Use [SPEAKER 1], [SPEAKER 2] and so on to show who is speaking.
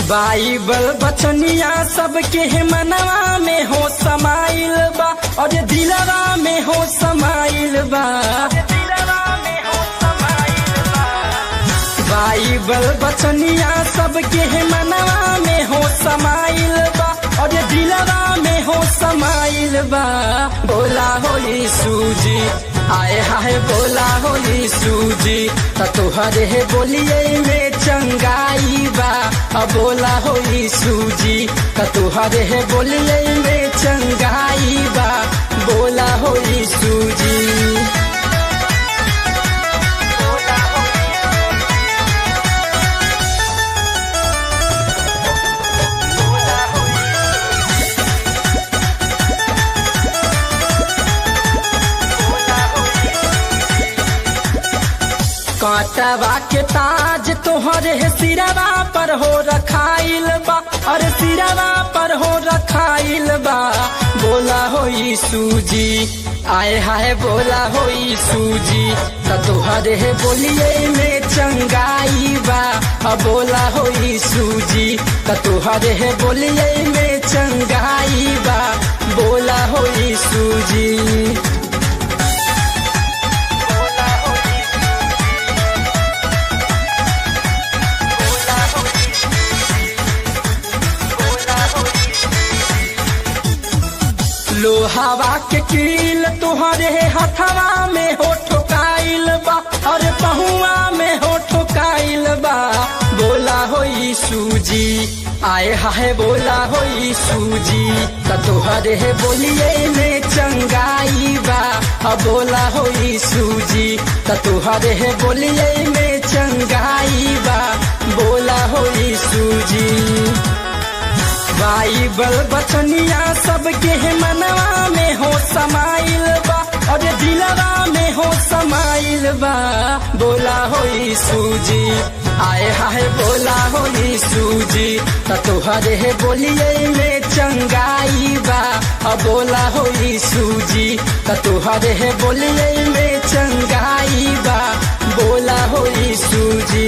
[SPEAKER 1] Bible बचनिया सबके मनवा में हो समाइल बा और दिलवा में हो समाइल बा। बाइबल बचनिया सबके मनवा में हो समाइल बा और दिलवा में हो समाइल बा। बोला हो यीशु जी, आए हाय बोला हो यीशु जी, तुहरे है बोलिए में चंगाई बा। बोला हो यीशु जी, तुहरे है बोलिए में चंगाई बा। बोला हो यीशु जी। कांटवा के ताज तोहरे सिरवा पर हो रखाइल बा और सिरवा पर हो रखाइल बा। बोला हो यीशु जी, आए हाय बोला हो यीशु जी, तोहरे बोलिए में चंगाई बा। बोला हो यीशु जी, तोहरे बोलिए में चंगाई बा। बोला हो यीशु जी। लोहावा के कील तुहरे हथवा में हो ठोकाइल बा और पहुआ में हो ठोकाइल बा। बोला हो यीशु जी, आए हाय बोला हो यीशु जी, तुहरे बोलिए में चंगाई बा। बोला हो यीशु जी, तुहरे बोलिए में चंगाई बा। बोला हो यीशु जी। बाइबल बचनिया सबके मनवा में हो समाइल बा और दिलवा में हो समाइल बा। बोला हो यीशु जी, आए हाय बोला हो यीशु जी, तुहरे बोलिए में चंगाई बा। बोला हो यीशु जी, तुहरे बोलिए में चंगाई बा। बोला हो यीशु जी।